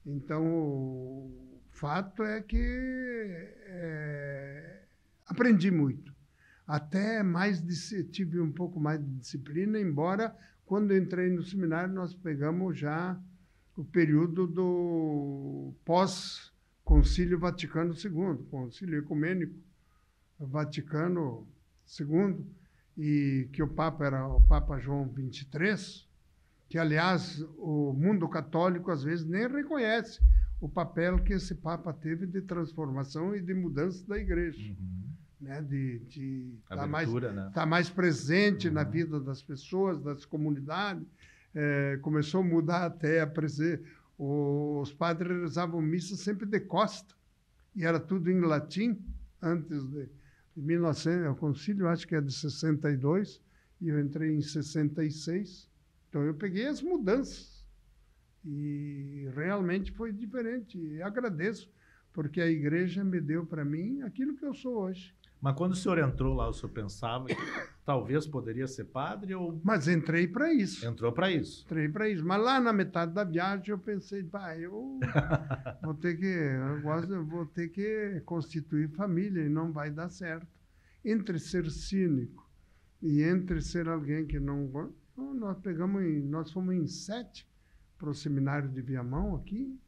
Então, o fato é que aprendi muito. Até tive um pouco mais de disciplina, embora quando eu entrei no seminário nós pegamos já o período do pós-Concílio Vaticano II, Concílio Ecumênico Vaticano II, e que o Papa era o Papa João XXIII, que, aliás, o mundo católico às vezes nem reconhece o papel que esse Papa teve de transformação e de mudança da Igreja. Uhum. Né, de estar mais presente na vida das pessoas, das comunidades. Começou a mudar até os padres rezavam missa sempre de costa, e era tudo em latim, antes de 1900, o concílio acho que é de 62, e eu entrei em 66, então eu peguei as mudanças E realmente foi diferente. E agradeço, porque a igreja me deu para mim aquilo que eu sou hoje. Mas quando o senhor entrou lá, o senhor pensava que talvez poderia ser padre ou... Mas entrei para isso. Entrou para isso. Entrei para isso. Mas lá na metade da viagem eu pensei, eu vou ter que constituir família e não vai dar certo. Entre ser cínico e entre ser alguém que não... Nós fomos em 7 para o seminário de Viamão aqui,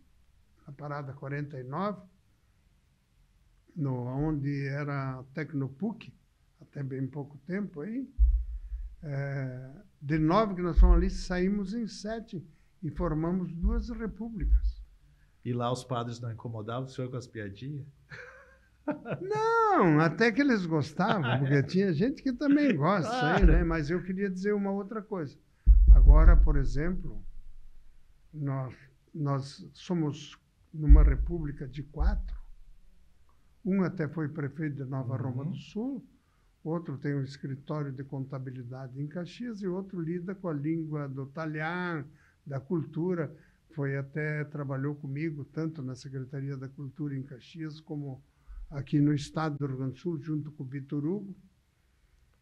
na Parada 49, onde era Tecnopuc, até bem pouco tempo aí. De 9 que nós fomos ali, saímos em 7 e formamos 2 repúblicas. E lá os padres não incomodavam o senhor com as piadinhas? Não, até que eles gostavam, porque tinha gente que também gosta, aí, né? Mas eu queria dizer uma outra coisa. Agora, por exemplo, nós somos numa república de 4. Um até foi prefeito de Nova Roma do Sul, outro tem um escritório de contabilidade em Caxias e outro lida com a língua do talhã, da cultura. Trabalhou comigo tanto na Secretaria da Cultura em Caxias como aqui no estado do Rio Grande do Sul, junto com o Vitor Hugo,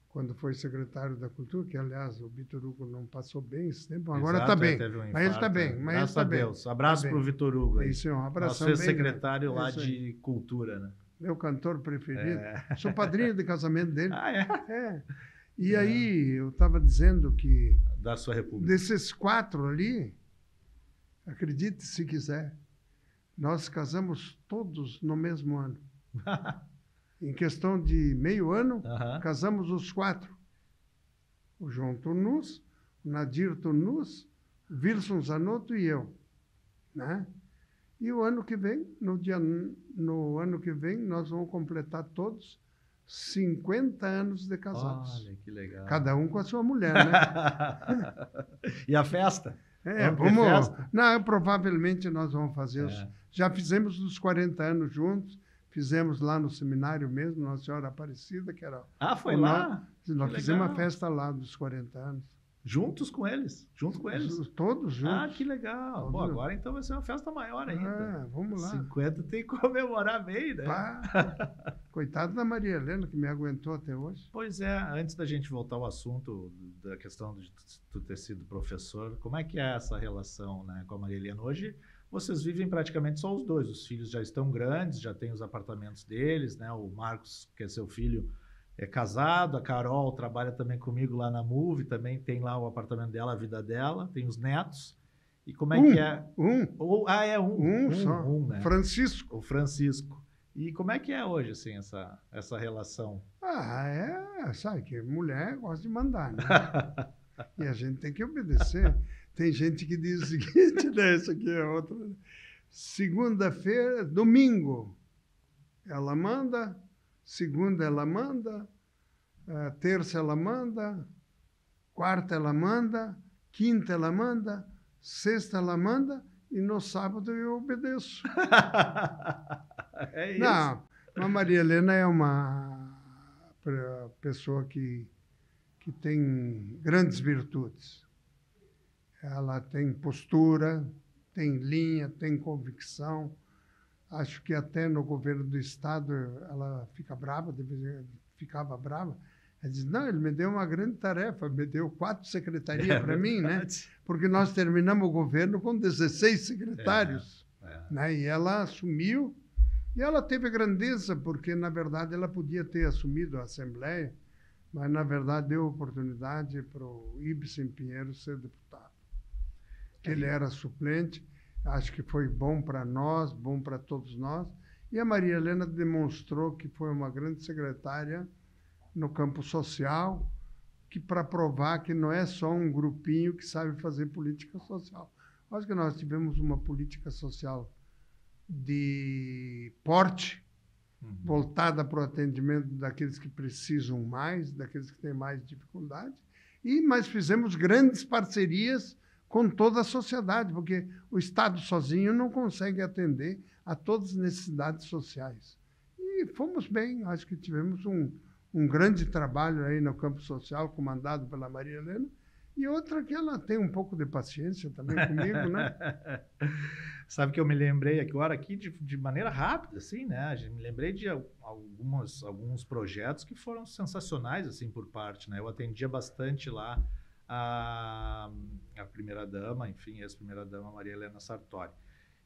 quando foi secretário da Cultura, que, aliás, o Vitor Hugo não passou bem esse tempo, agora está bem. Mas ele está bem. Graças a Deus. Abraço para o Vitor Hugo. Isso, um abraço. Nosso secretário lá de Cultura, né? Meu cantor preferido. Sou padrinho de casamento dele. E aí, eu estava dizendo que... Da sua república. Desses 4 ali, acredite se quiser, nós casamos todos no mesmo ano. Em questão de meio ano, casamos os 4. O João Turnus, o Nadir Turnus, o Wilson Zanotto e eu. Né? E o ano que vem, no ano que vem, nós vamos completar todos 50 anos de casados. Olha, que legal. Cada um com a sua mulher, né? E a festa? Vamos... Festa? Não, provavelmente nós vamos fazer... Já fizemos os 40 anos juntos, fizemos lá no seminário mesmo, Nossa Senhora Aparecida, que era... foi lá? Nós fizemos uma festa lá dos 40 anos. Juntos com eles? Junto com eles? Todos juntos. Que legal. Bom, agora então vai ser uma festa maior ainda. Vamos lá. 50 tem que comemorar bem, né? Coitado da Maria Helena, que me aguentou até hoje. Pois é, antes da gente voltar ao assunto da questão de tu ter sido professor, como é que é essa relação, né, com a Maria Helena? Hoje vocês vivem praticamente só os dois. Os filhos já estão grandes, já têm os apartamentos deles, né? O Marcos, que é seu filho, é casado, a Carol trabalha também comigo lá na MUV, também tem lá o apartamento dela, a vida dela, tem os netos. E como é que é? Um só. Né? Francisco. O Francisco. E como é que é hoje, assim, essa relação? Sabe que mulher gosta de mandar, né? E a gente tem que obedecer. Tem gente que diz o seguinte, né? Isso aqui é outra. Segunda-feira, domingo, ela manda... Segunda ela manda, terça ela manda, quarta ela manda, quinta ela manda, sexta ela manda e no sábado eu obedeço. É isso. Não, a Maria Helena é uma pessoa que tem grandes virtudes. Ela tem postura, tem linha, tem convicção. Acho que até no governo do Estado ela ficava brava. Ela diz, não, ele me deu uma grande tarefa, me deu 4 secretarias para mim, né? Porque nós terminamos o governo com 16 secretários. Né? E ela assumiu, e ela teve grandeza, porque, na verdade, ela podia ter assumido a Assembleia, mas, na verdade, deu oportunidade para o Ibsen Pinheiro ser deputado. Ele era suplente. Acho que foi bom para nós, bom para todos nós. E a Maria Helena demonstrou que foi uma grande secretária no campo social, que para provar que não é só um grupinho que sabe fazer política social. Acho que nós tivemos uma política social de porte, voltada para o atendimento daqueles que precisam mais, daqueles que têm mais dificuldade, mas fizemos grandes parcerias com toda a sociedade, porque o Estado sozinho não consegue atender a todas as necessidades sociais. E fomos bem, acho que tivemos um grande trabalho aí no campo social, comandado pela Maria Helena, E outra que ela tem um pouco de paciência também comigo, né? Sabe que eu me lembrei agora aqui de maneira rápida, assim, né? Me lembrei de alguns projetos que foram sensacionais, assim, por parte, né? Eu atendia bastante lá a primeira-dama, enfim, ex-primeira-dama Maria Helena Sartori.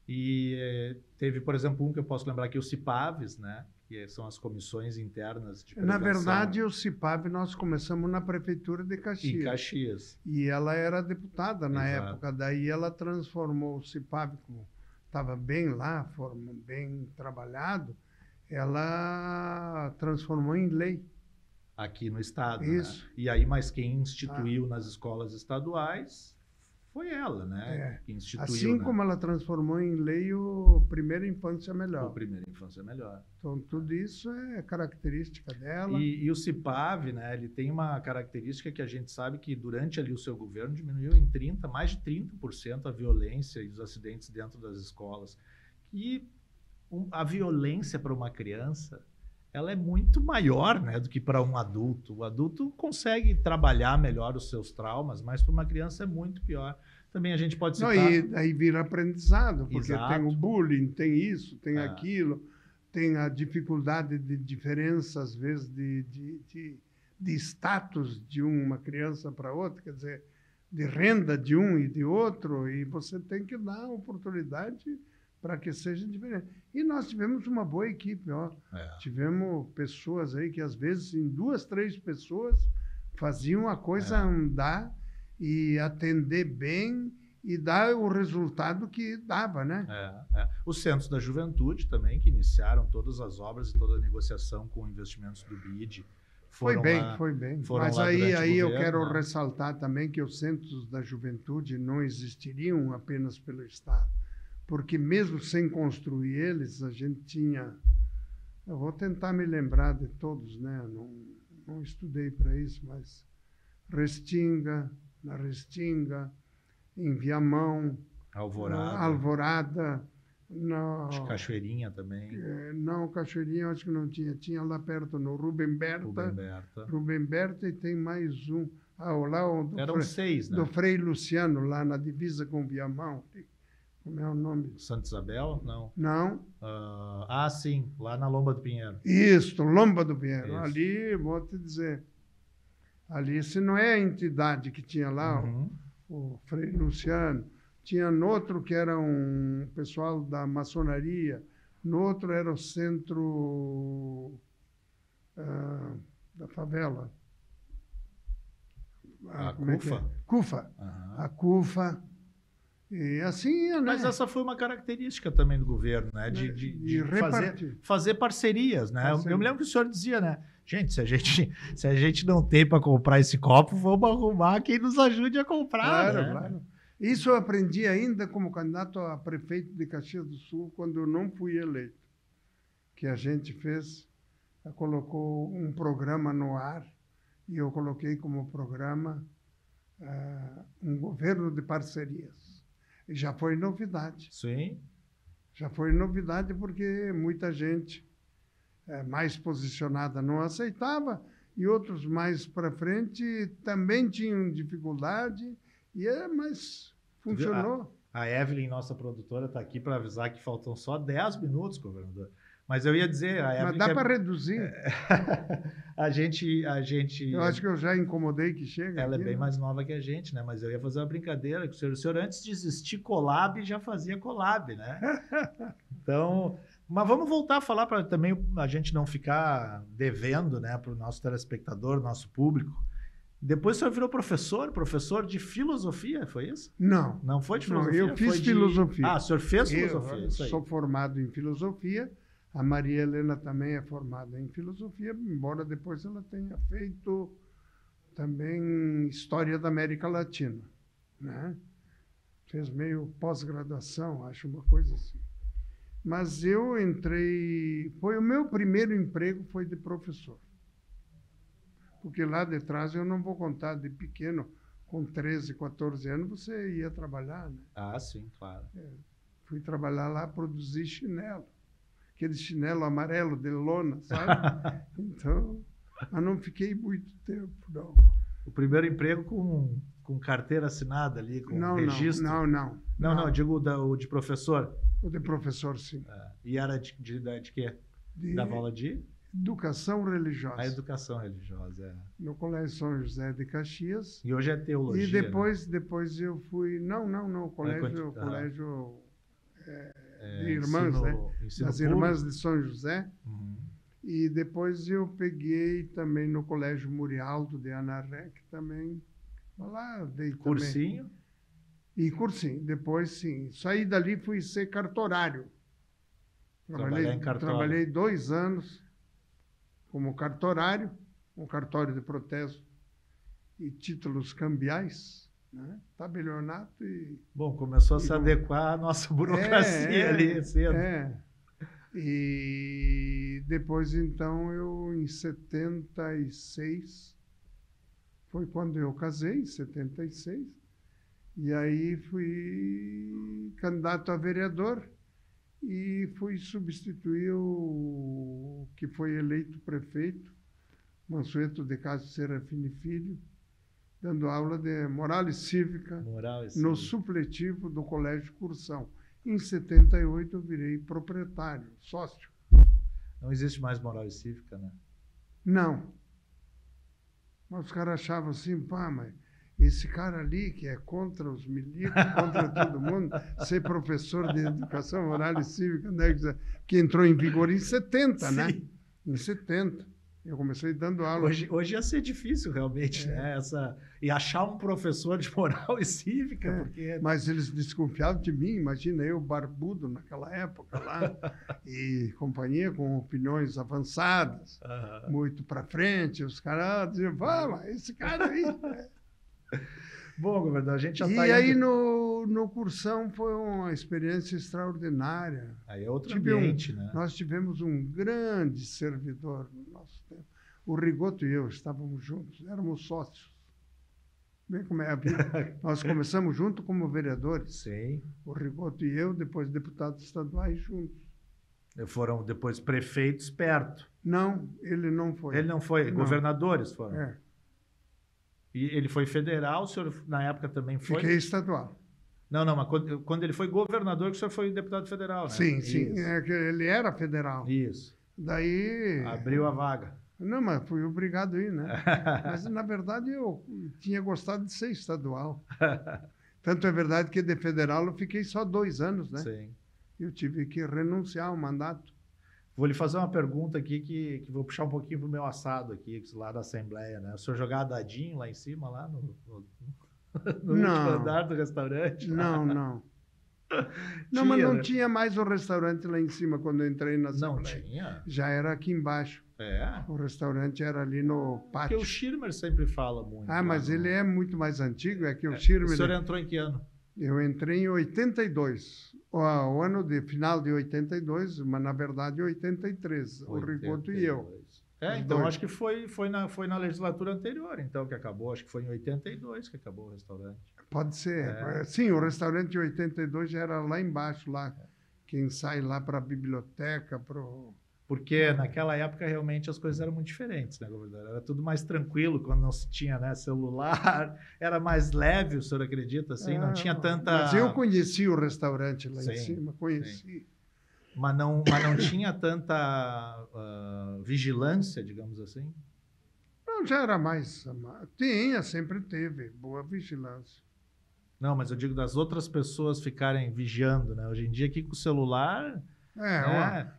E teve, por exemplo, um que eu posso lembrar aqui, o CIPAVES, né? Que são as comissões internas de Na prevenção. verdade, o CIPAV nós começamos na Prefeitura de Caxias. Em Caxias. E ela era deputada na Exato. época, daí ela transformou o CIPAV, como estava bem lá, bem trabalhado, ela transformou em lei. Aqui no estado, Isso. né? E aí, mas quem instituiu nas escolas estaduais foi ela, né? Que instituiu, assim, né? como ela transformou em lei o Primeira Infância Melhor. O Primeira Infância Melhor. Então, tudo isso é característica dela. E o CIPAV, né? Ele tem uma característica que a gente sabe que durante ali o seu governo diminuiu em mais de 30% a violência e os acidentes dentro das escolas. E a violência para uma criança, ela é muito maior, né, do que para um adulto. O adulto consegue trabalhar melhor os seus traumas, mas para uma criança é muito pior. Também a gente pode citar... E aí vira aprendizado, porque Exato. tem o bullying, tem isso, tem aquilo, tem a dificuldade de diferença, às vezes, de status de uma criança para outra, quer dizer, de renda de um e de outro, e você tem que dar oportunidade para que seja diferente. E nós tivemos uma boa equipe, ó. Tivemos pessoas aí que, às vezes, em 2, 3 pessoas, faziam a coisa andar e atender bem e dar o resultado que dava, né? Os centros da juventude também, que iniciaram todas as obras e toda a negociação com investimentos do BID. Foi bem. Mas aí eu quero ressaltar também que os centros da juventude não existiriam apenas pelo Estado. Porque mesmo sem construir eles, a gente tinha... Eu vou tentar me lembrar de todos, né? Não estudei para isso, mas na Restinga, em Viamão, Alvorada, Cachoeirinha também. Não, Cachoeirinha acho que não tinha. Tinha lá perto, no Rubem Berta, e tem mais um. Eram 6, né? Do Frei Luciano, lá na divisa com Viamão. Como é o nome? Santa Isabel? Não. Não. Sim, lá na Lomba do Pinheiro. Isso, Lomba do Pinheiro. Isso. Ali, vou te dizer, ali, se não é a entidade que tinha lá, o Frei Luciano, tinha no outro que era um pessoal da maçonaria, no outro era o centro da favela. A CUFA? CUFA. A CUFA. E assim, né? Mas essa foi uma característica também do governo, né? De fazer parcerias, né? Eu me lembro que o senhor dizia, né? Gente, se a gente não tem para comprar esse copo, vamos arrumar quem nos ajude a comprar. Claro. Isso eu aprendi ainda como candidato a prefeito de Caxias do Sul, quando eu não fui eleito. Que a gente colocou um programa no ar, e eu coloquei como programa um governo de parcerias. E já foi novidade. Sim. Já foi novidade porque muita gente mais posicionada não aceitava e outros mais para frente também tinham dificuldade, mas funcionou. A Evelyn, nossa produtora, está aqui para avisar que faltam só 10 minutos, governador. Mas eu ia dizer... Mas dá para reduzir. A gente... Eu acho que eu já incomodei que chega. Ela aqui, é bem mais nova que a gente, né? Mas eu ia fazer uma brincadeira. O senhor antes de existir collab, já fazia collab, né? Então... Mas vamos voltar a falar para também a gente não ficar devendo, né? Para o nosso telespectador, nosso público. Depois o senhor virou professor de filosofia, foi isso? Não. Não foi de filosofia? Não, eu fiz filosofia. O senhor fez filosofia? Eu sou formado em filosofia. A Maria Helena também é formada em filosofia, embora depois ela tenha feito também História da América Latina, né? Fez meio pós-graduação, acho, uma coisa assim. Mas eu entrei... O meu primeiro emprego foi de professor. Porque lá de trás, eu não vou contar, de pequeno, com 13, 14 anos, você ia trabalhar, né? Sim, claro. Fui trabalhar lá, produzir chinelo. Aquele chinelo amarelo de lona, sabe? Então, mas não fiquei muito tempo, não. O primeiro emprego com com carteira assinada ali, com Não, registro? Não, digo o de professor. O de professor, sim. E era de quê? Dava aula de? Educação religiosa. A educação religiosa, No Colégio São José de Caxias. E hoje é teologia, E depois eu fui... Não, colégio de irmãs, ensino das público. Irmãs de São José. Uhum. E depois eu peguei também no Colégio Murialdo de Anaré, que também... Lá dei Cursinho? Também. E cursinho. Depois, sim. Saí dali, fui ser cartorário. Trabalhei 2 anos como cartorário, um cartório de protesto e títulos cambiais, né? Tabelionato e... Bom, começou a se adequar à nossa burocracia ali cedo. E depois, então, em 76, foi quando eu casei, em 76, e aí fui candidato a vereador e fui substituir o que foi eleito prefeito, Mansueto de Castro Serafini Filho, dando aula de moral e cívica no supletivo do Colégio Cursão. Em 78 eu virei proprietário, sócio. Não existe mais moral e cívica, né? Não. Mas os caras achavam assim, pá, mas esse cara ali, que é contra os milicos, contra todo mundo, ser professor de educação moral e cívica, né, que entrou em vigor em 70, né? Em 70. Eu comecei dando aula. Hoje ia ser difícil, realmente, né? E achar um professor de moral e cívica, porque... Mas eles desconfiavam de mim, imagina eu, barbudo naquela época lá, e companhia com opiniões avançadas, muito para frente, os caras diziam, mas esse cara aí... Bom, governador, a gente já está E aí no Cursão foi uma experiência extraordinária. Aí é outro ambiente, né? Nós tivemos um grande servidor no nosso tempo. O Rigoto e eu estávamos juntos, éramos sócios. Bem como é a vida. Nós começamos junto como vereadores. Sim. O Rigoto e eu, depois deputados estaduais juntos. Foram depois prefeitos perto. Não, ele não foi. Ele não foi? Não. Governadores foram? E ele foi federal, o senhor na época também foi? Fiquei estadual. Não, mas quando ele foi governador, que o senhor foi deputado federal, né? Sim, sim. Ele era federal. Isso. Daí... Abriu a vaga. Não, mas fui obrigado a ir, né? Mas, na verdade, eu tinha gostado de ser estadual. Tanto é verdade que de federal eu fiquei só 2 anos, né? Sim. Eu tive que renunciar ao mandato. Vou lhe fazer uma pergunta aqui que vou puxar um pouquinho pro meu assado aqui, lá da Assembleia, né? O senhor jogava dadinho lá em cima, lá no último andar do restaurante? Não. Não, mas não tinha mais o restaurante lá em cima quando eu entrei na Assembleia. Não tinha? Já era aqui embaixo. O restaurante era ali no pátio. Porque o Schirmer sempre fala muito. Mas ele é muito mais antigo. É que o Schirmer... O senhor entrou em que ano? Eu entrei em 82. O ano de final de 82, mas na verdade 83. O Rigoto e eu. Então acho que foi na legislatura anterior, então, que acabou. Acho que foi em 82 que acabou o restaurante. Pode ser. Sim, o restaurante de 82 já era lá embaixo, lá. Quem sai lá para a biblioteca, Porque naquela época realmente as coisas eram muito diferentes, né, governador? Era tudo mais tranquilo quando não se tinha, né, celular, era mais leve, o senhor acredita? Assim, não tinha tanta... Mas eu conheci o restaurante lá em cima, conheci. Sim. Mas não tinha tanta vigilância, digamos assim? Não, já era mais... sempre teve boa vigilância. Não, mas eu digo das outras pessoas ficarem vigiando, né? Hoje em dia aqui com o celular...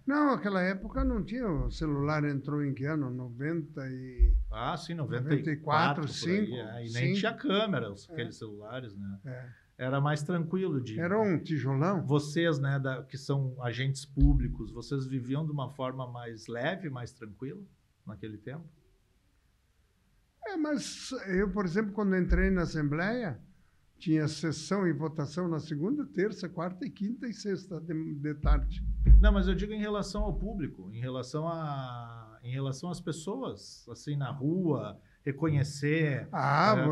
Não, naquela época não tinha. O celular entrou em que ano? 90 e... sim, 94, 5. E nem tinha câmera, aqueles celulares, né? Era mais tranquilo. Era um tijolão. Vocês, né, que são agentes públicos, vocês viviam de uma forma mais leve, mais tranquila naquele tempo? Mas eu, por exemplo, quando entrei na Assembleia, tinha sessão e votação na segunda, terça, quarta e quinta e sexta de tarde. Não, mas eu digo em relação ao público, em relação às pessoas, assim, na rua, reconhecer,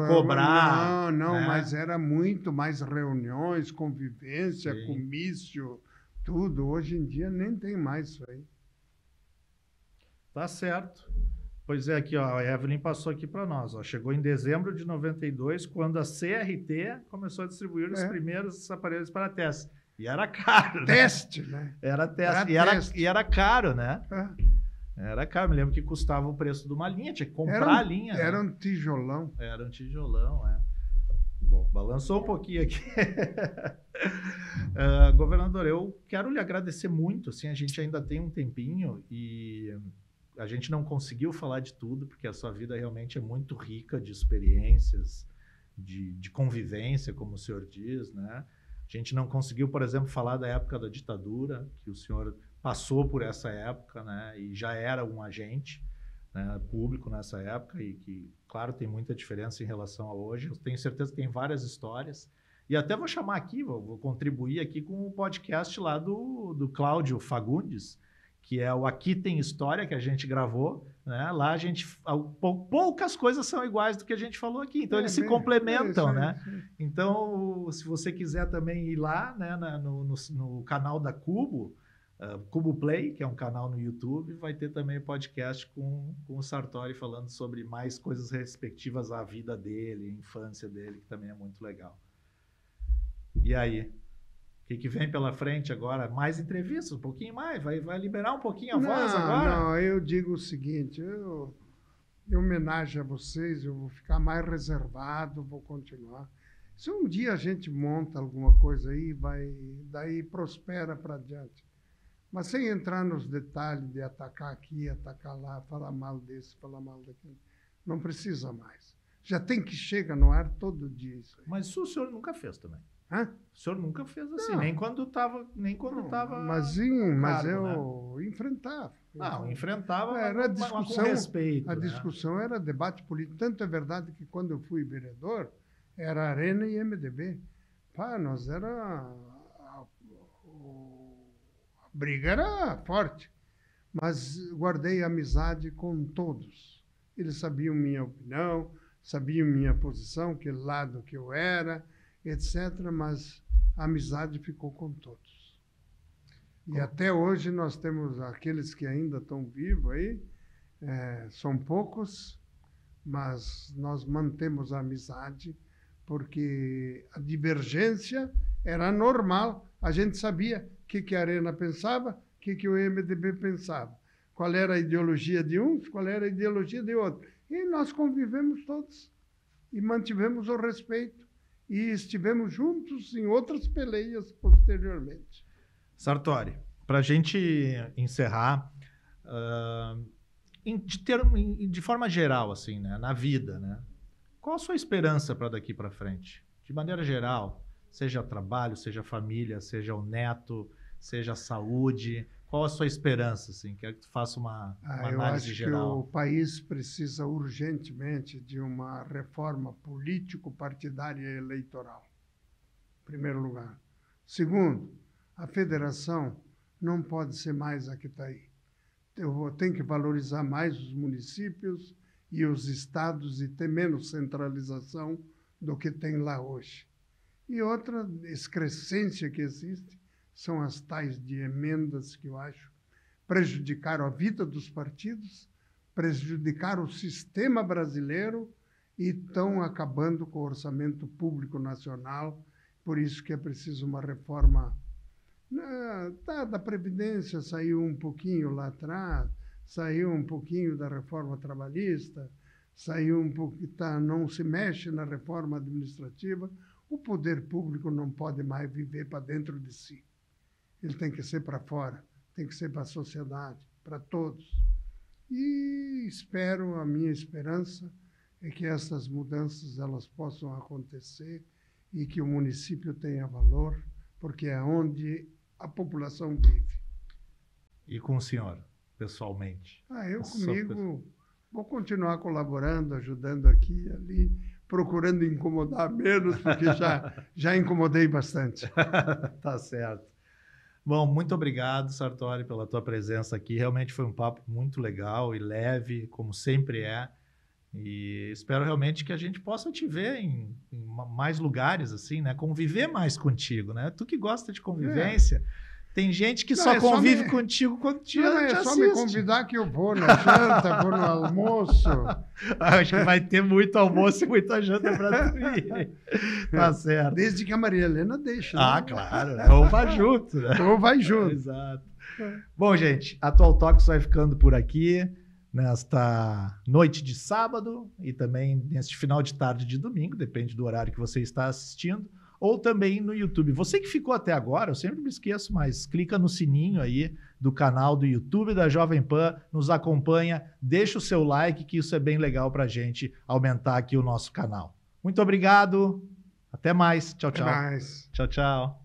cobrar. Não, né? Mas era muito mais reuniões, convivência, comício, tudo. Hoje em dia nem tem mais isso aí. Tá certo. Pois é, aqui, ó, a Evelyn passou aqui para nós. Ó, chegou em dezembro de 92, quando a CRT começou a distribuir os primeiros aparelhos para teste. E era caro, né? Teste, né? Era teste. E era caro, né? Era caro. Me lembro que custava o preço de uma linha, tinha que comprar a linha. Era né? um tijolão. Era um tijolão, é. Bom, balançou um pouquinho aqui. Governador, eu quero lhe agradecer muito. Assim, a gente ainda tem um tempinho e a gente não conseguiu falar de tudo, porque a sua vida realmente é muito rica de experiências, de convivência, como o senhor diz, né? A gente não conseguiu, por exemplo, falar da época da ditadura, que o senhor passou por essa época, né? E já era um agente, né, público nessa época e que, claro, tem muita diferença em relação a hoje. Eu tenho certeza que tem várias histórias. E até vou chamar aqui, vou contribuir aqui com o podcast lá do Cláudio Fagundes, que é o Aqui Tem História, que a gente gravou, né? Lá a gente... Poucas coisas são iguais do que a gente falou aqui, então eles se complementam, né? Então, se você quiser também ir lá, né, no canal da Cubo, Cubo Play, que é um canal no YouTube, vai ter também podcast com o Sartori falando sobre mais coisas respectivas à vida dele, à infância dele, que também é muito legal. E aí? O que vem pela frente agora? Mais entrevistas? Um pouquinho mais? Vai liberar um pouquinho a voz agora? Não, eu digo o seguinte, em homenagem a vocês, eu vou ficar mais reservado, vou continuar. Se um dia a gente monta alguma coisa aí, daí prospera para adiante. Mas sem entrar nos detalhes de atacar aqui, atacar lá, falar mal desse, falar mal daquele. Não precisa mais. Já tem que chegar no ar todo dia isso aí. Mas isso o senhor nunca fez também. Hã? O senhor nunca fez assim, Não. nem quando estava Mas eu enfrentava. Não, enfrentava, era mas com discussão, respeito. A né? discussão era debate político. Tanto é verdade que quando eu fui vereador, era Arena e MDB. Pá, nós era... A briga era forte, mas guardei amizade com todos. Eles sabiam minha opinião, sabiam minha posição, que lado que eu era, etc. Mas a amizade ficou com todos. E até hoje nós temos aqueles que ainda estão vivos aí, são poucos, mas nós mantemos a amizade porque a divergência era normal. A gente sabia o que a Arena pensava, o que o MDB pensava. Qual era a ideologia de uns, qual era a ideologia de outros. E nós convivemos todos e mantivemos o respeito e estivemos juntos em outras peleias posteriormente. Sartori, para a gente encerrar, de forma geral, assim, né, na vida, né, qual a sua esperança para daqui para frente? De maneira geral, seja trabalho, seja família, seja o neto, seja a saúde, qual a sua esperança? Assim? Quero que tu faça uma análise geral. Eu acho que o país precisa urgentemente de uma reforma político-partidária e eleitoral, em primeiro lugar. Segundo, a federação não pode ser mais a que está aí. Tem que valorizar mais os municípios e os estados e ter menos centralização do que tem lá hoje. E outra excrescência que existe são as tais de emendas que eu acho prejudicaram a vida dos partidos, prejudicaram o sistema brasileiro e estão acabando com o orçamento público nacional. Por isso que é preciso uma reforma da Previdência, saiu um pouquinho lá atrás, saiu um pouquinho da reforma trabalhista, saiu um pouquinho, não se mexe na reforma administrativa. O poder público não pode mais viver para dentro de si. Ele tem que ser para fora, tem que ser para a sociedade, para todos. E a minha esperança é que essas mudanças elas possam acontecer e que o município tenha valor, porque é onde a população vive. E com o senhor, pessoalmente? Eu comigo vou continuar colaborando, ajudando aqui e ali, procurando incomodar menos, porque já incomodei bastante. Tá certo. Bom, muito obrigado, Sartori, pela tua presença aqui. Realmente foi um papo muito legal e leve, como sempre é. E espero realmente que a gente possa te ver em mais lugares, assim, né? Conviver mais contigo, né? Tu que gosta de convivência. Tem gente que Não, só é só convive me- contigo quando te, Não, é te só me assiste. convidar que eu vou na janta, vou no almoço. Acho que vai ter muito almoço e muita janta para tu ir. Tá certo. Desde que a Maria Helena deixa. Ah, né? claro. Ou vai junto, né? Ou vai junto. Exato. Bom, gente, Atual Talks vai ficando por aqui nesta noite de sábado e também neste final de tarde de domingo, depende do horário que você está assistindo, ou também no YouTube. Você que ficou até agora, eu sempre me esqueço, mas clica no sininho aí do canal do YouTube da Jovem Pan, nos acompanha, deixa o seu like, que isso é bem legal para a gente aumentar aqui o nosso canal. Muito obrigado, até mais, tchau, Até tchau. mais. Tchau, tchau.